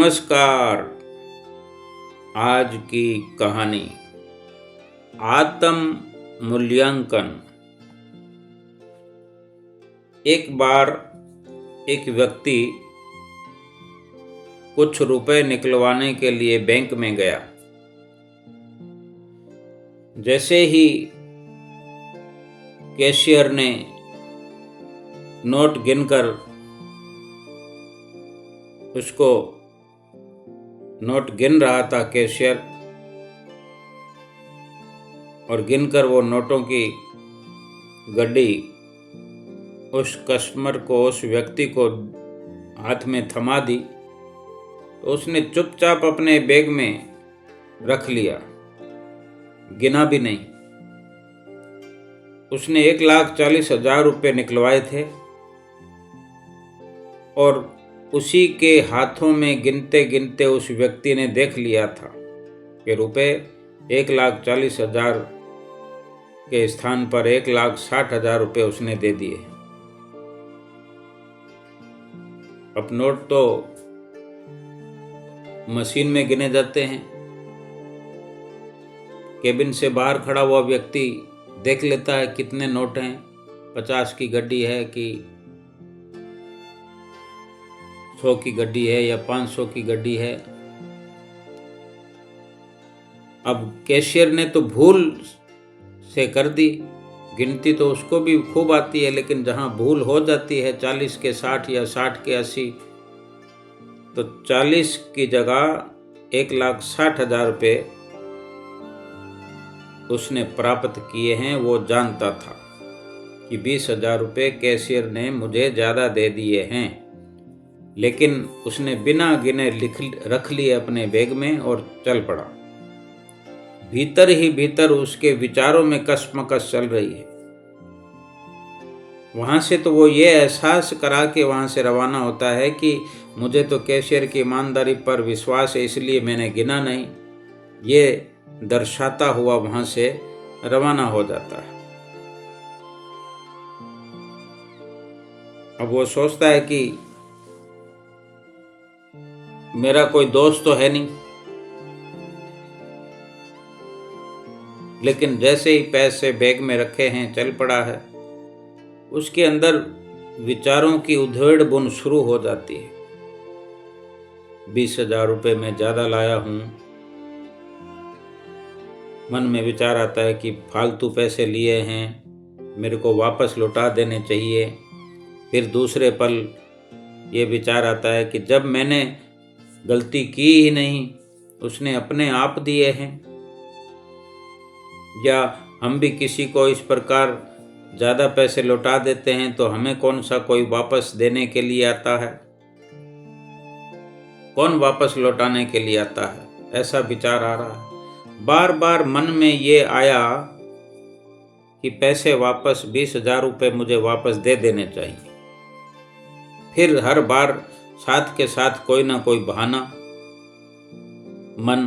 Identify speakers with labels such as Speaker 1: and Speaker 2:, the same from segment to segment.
Speaker 1: नमस्कार। आज की कहानी आत्म मूल्यांकन। एक बार एक व्यक्ति कुछ रुपए निकलवाने के लिए बैंक में गया। जैसे ही कैशियर ने नोट गिनकर उसको नोट गिन रहा था कैशियर, और गिनकर वो नोटों की गड्डी उस कस्टमर को, उस व्यक्ति को हाथ में थमा दी, तो उसने चुपचाप अपने बैग में रख लिया, गिना भी नहीं। उसने 1,40,000 रुपये निकलवाए थे और उसी के हाथों में गिनते गिनते उस व्यक्ति ने देख लिया था कि रुपये 1,40,000 के स्थान पर 1,60,000 रुपये उसने दे दिए। अब नोट तो मशीन में गिने जाते हैं। केबिन से बाहर खड़ा हुआ व्यक्ति देख लेता है कितने नोट हैं, 50 की गड्डी है कि 100 की गड्डी है या 500 की गड्डी है। अब कैशियर ने तो भूल से कर दी, गिनती तो उसको भी खूब आती है, लेकिन जहां भूल हो जाती है 40 के 60 या 60 के 80, तो 40 की जगह 1,60,000 रुपये उसने प्राप्त किए हैं। वो जानता था कि 20,000 रुपये कैशियर ने मुझे ज़्यादा दे दिए हैं, लेकिन उसने बिना गिने रख लिए अपने बैग में और चल पड़ा। भीतर ही भीतर उसके विचारों में कशमकश चल रही है। वहाँ से तो वो ये एहसास करा के वहाँ से रवाना होता है कि मुझे तो कैशियर की ईमानदारी पर विश्वास है, इसलिए मैंने गिना नहीं, ये दर्शाता हुआ वहाँ से रवाना हो जाता है। अब वो सोचता है कि मेरा कोई दोस्त तो है नहीं, लेकिन जैसे ही पैसे बैग में रखे हैं चल पड़ा है। उसके अंदर विचारों की उधेड़ बुन शुरू हो जाती है। 20,000 रुपये में ज़्यादा लाया हूँ। मन में विचार आता है कि फालतू पैसे लिए हैं, मेरे को वापस लौटा देने चाहिए। फिर दूसरे पल ये विचार आता है कि जब मैंने गलती की ही नहीं, उसने अपने आप दिए हैं, या हम भी किसी को इस प्रकार ज़्यादा पैसे लौटा देते हैं तो हमें कौन सा कोई वापस देने के लिए आता है, कौन वापस लौटाने के लिए आता है, ऐसा विचार आ रहा है। बार बार मन में ये आया कि पैसे वापस 20,000 रुपये मुझे वापस दे देने चाहिए। फिर हर बार साथ के साथ कोई ना कोई बहाना, मन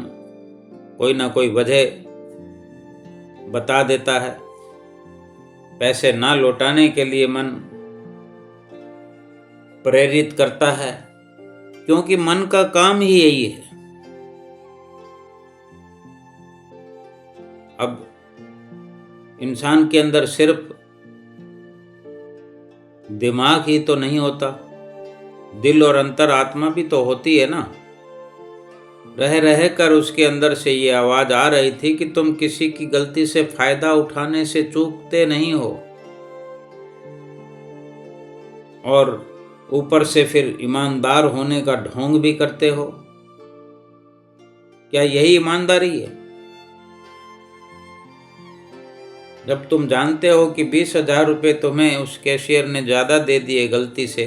Speaker 1: कोई ना कोई वजह बता देता है। पैसे ना लौटाने के लिए मन प्रेरित करता है, क्योंकि मन का काम ही यही है। अब इंसान के अंदर सिर्फ दिमाग ही तो नहीं होता, दिल और अंतर आत्मा भी तो होती है ना। रह रह कर उसके अंदर से ये आवाज़ आ रही थी कि तुम किसी की गलती से फायदा उठाने से चूकते नहीं हो, और ऊपर से फिर ईमानदार होने का ढोंग भी करते हो। क्या यही ईमानदारी है? जब तुम जानते हो कि 20,000 रुपये तुम्हें उस कैशियर ने ज़्यादा दे दिए गलती से,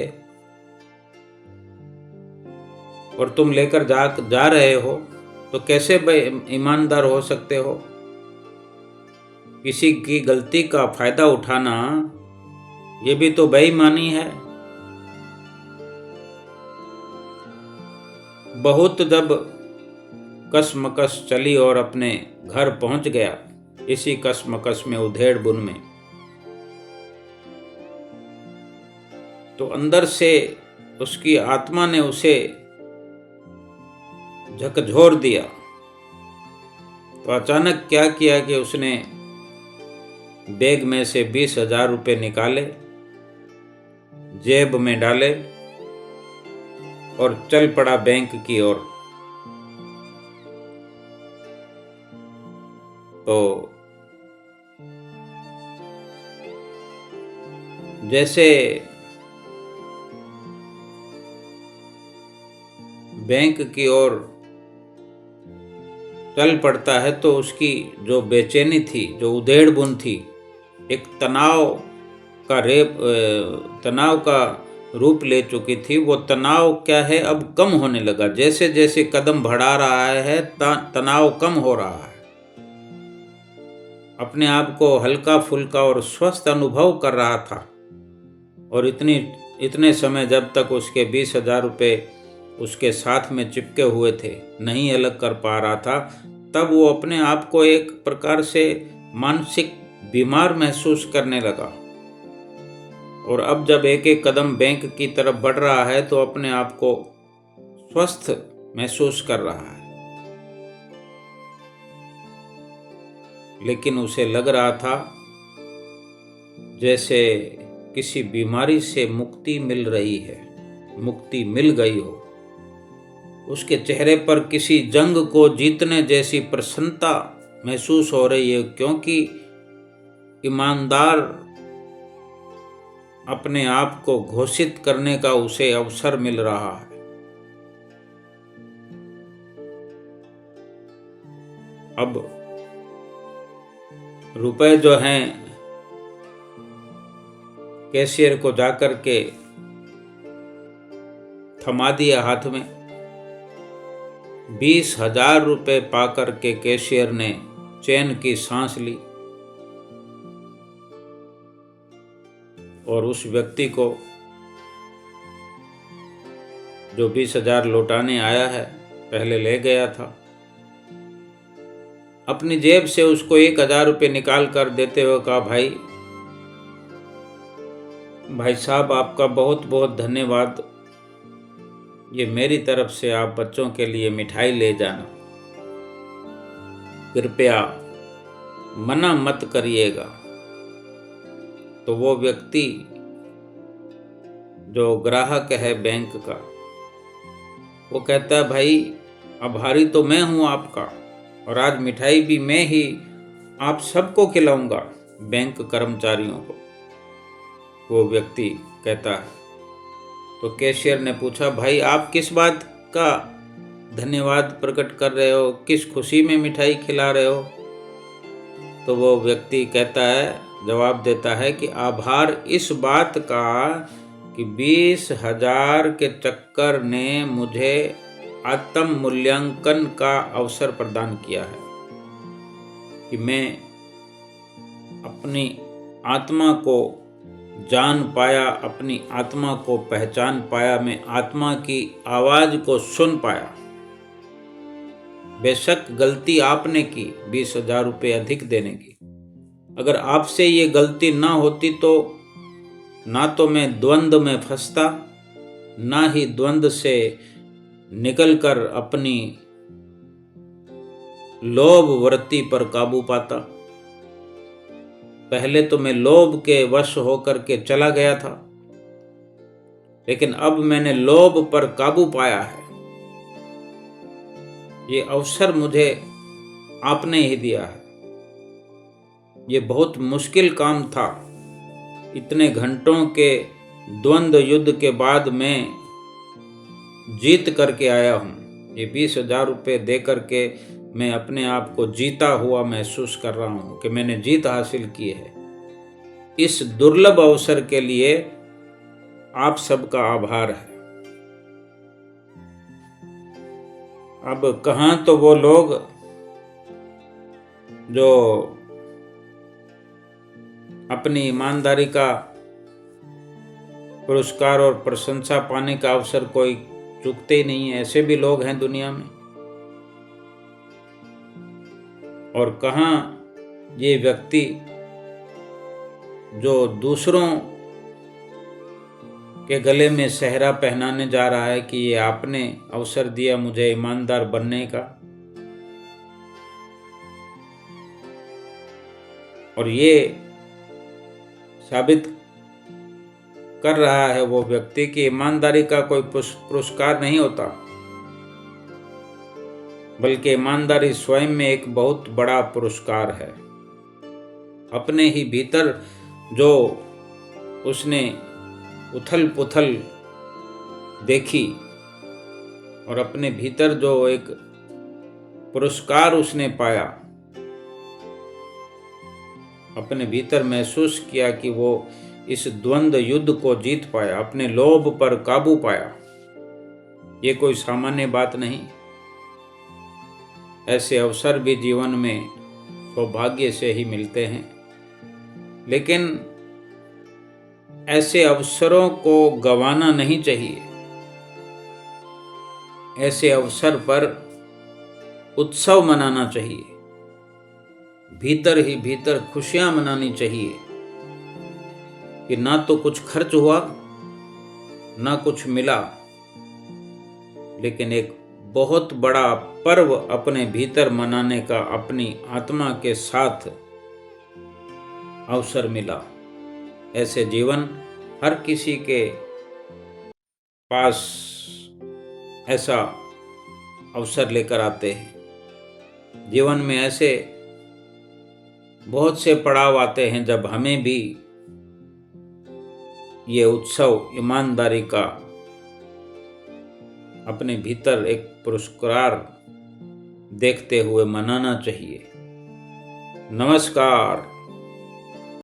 Speaker 1: और तुम लेकर जा रहे हो, तो कैसे ईमानदार हो सकते हो? किसी की गलती का फायदा उठाना ये भी तो बेईमानी है। बहुत जब कशमकश चली और अपने घर पहुंच गया, इसी कशमकश में, उधेड़ बुन में, तो अंदर से उसकी आत्मा ने उसे झकझोर दिया। तो अचानक क्या किया कि उसने बैग में से 20,000 रुपये निकाले, जेब में डाले और चल पड़ा बैंक की ओर। तो जैसे बैंक की ओर चल पड़ता है तो उसकी जो बेचैनी थी, जो उधेड़-बुन थी, एक तनाव का रूप ले चुकी थी। वो तनाव क्या है, अब कम होने लगा। जैसे जैसे कदम बढ़ा रहा है तनाव कम हो रहा है। अपने आप को हल्का फुल्का और स्वस्थ अनुभव कर रहा था। और इतने समय जब तक उसके 20,000 रुपये उसके साथ में चिपके हुए थे, नहीं अलग कर पा रहा था, तब वो अपने आप को एक प्रकार से मानसिक बीमार महसूस करने लगा। और अब जब एक एक कदम बैंक की तरफ बढ़ रहा है तो अपने आप को स्वस्थ महसूस कर रहा है। लेकिन उसे लग रहा था जैसे किसी बीमारी से मुक्ति मिल रही है, मुक्ति मिल गई हो। उसके चेहरे पर किसी जंग को जीतने जैसी प्रसन्नता महसूस हो रही है, क्योंकि ईमानदार अपने आप को घोषित करने का उसे अवसर मिल रहा है। अब रुपए जो हैं कैशियर को जाकर के थमा दिया हाथ में। 20,000 रुपये पाकर के कैशियर ने चैन की सांस ली और उस व्यक्ति को जो 20,000 लौटाने आया है, पहले ले गया था, अपनी जेब से उसको 1,000 रुपये निकाल कर देते हुए कहा, भाई साहब आपका बहुत बहुत धन्यवाद। ये मेरी तरफ से आप बच्चों के लिए मिठाई ले जाना, कृपया मना मत करिएगा। तो वो व्यक्ति जो ग्राहक है बैंक का, वो कहता है, भाई आभारी तो मैं हूँ आपका, और आज मिठाई भी मैं ही आप सबको खिलाऊंगा, बैंक कर्मचारियों को। वो व्यक्ति कहता है। तो कैशियर ने पूछा, भाई आप किस बात का धन्यवाद प्रकट कर रहे हो, किस खुशी में मिठाई खिला रहे हो? तो वो व्यक्ति कहता है, जवाब देता है कि आभार इस बात का कि 20,000 के चक्कर ने मुझे आत्म मूल्यांकन का अवसर प्रदान किया है, कि मैं अपनी आत्मा को जान पाया, अपनी आत्मा को पहचान पाया, मैं आत्मा की आवाज़ को सुन पाया। बेशक गलती आपने की 20,000 रुपये अधिक देने की। अगर आपसे ये गलती ना होती तो ना तो मैं द्वंद्व में फंसता, ना ही द्वंद्व से निकलकर अपनी लोभ वृत्ति पर काबू पाता। पहले तो मैं लोभ के वश होकर के चला गया था, लेकिन अब मैंने लोभ पर काबू पाया है। ये अवसर मुझे आपने ही दिया है। ये बहुत मुश्किल काम था। इतने घंटों के द्वंद्व युद्ध के बाद मैं जीत करके आया हूँ। ये 20,000 रुपये दे करके मैं अपने आप को जीता हुआ महसूस कर रहा हूँ कि मैंने जीत हासिल की है। इस दुर्लभ अवसर के लिए आप सबका आभार है। अब कहाँ तो वो लोग जो अपनी ईमानदारी का पुरस्कार और प्रशंसा पाने का अवसर कोई चूकते ही नहीं है। ऐसे भी लोग हैं दुनिया में। और कहाँ ये व्यक्ति जो दूसरों के गले में सेहरा पहनाने जा रहा है कि ये आपने अवसर दिया मुझे ईमानदार बनने का, और ये साबित कर रहा है वो व्यक्ति कि ईमानदारी का कोई पुरस्कार नहीं होता, बल्कि ईमानदारी स्वयं में एक बहुत बड़ा पुरस्कार है। अपने ही भीतर जो उसने उथल पुथल देखी और अपने भीतर जो एक पुरस्कार उसने पाया, अपने भीतर महसूस किया कि वो इस द्वंद्व युद्ध को जीत पाया, अपने लोभ पर काबू पाया, ये कोई सामान्य बात नहीं। ऐसे अवसर भी जीवन में सौभाग्य से ही मिलते हैं, लेकिन ऐसे अवसरों को गंवाना नहीं चाहिए। ऐसे अवसर पर उत्सव मनाना चाहिए, भीतर ही भीतर खुशियां मनानी चाहिए कि ना तो कुछ खर्च हुआ ना कुछ मिला, लेकिन एक बहुत बड़ा पर्व अपने भीतर मनाने का अपनी आत्मा के साथ अवसर मिला। ऐसे जीवन हर किसी के पास ऐसा अवसर लेकर आते हैं। जीवन में ऐसे बहुत से पड़ाव आते हैं जब हमें भी ये उत्सव ईमानदारी का अपने भीतर एक पुरस्कार देखते हुए मनाना चाहिए। नमस्कार।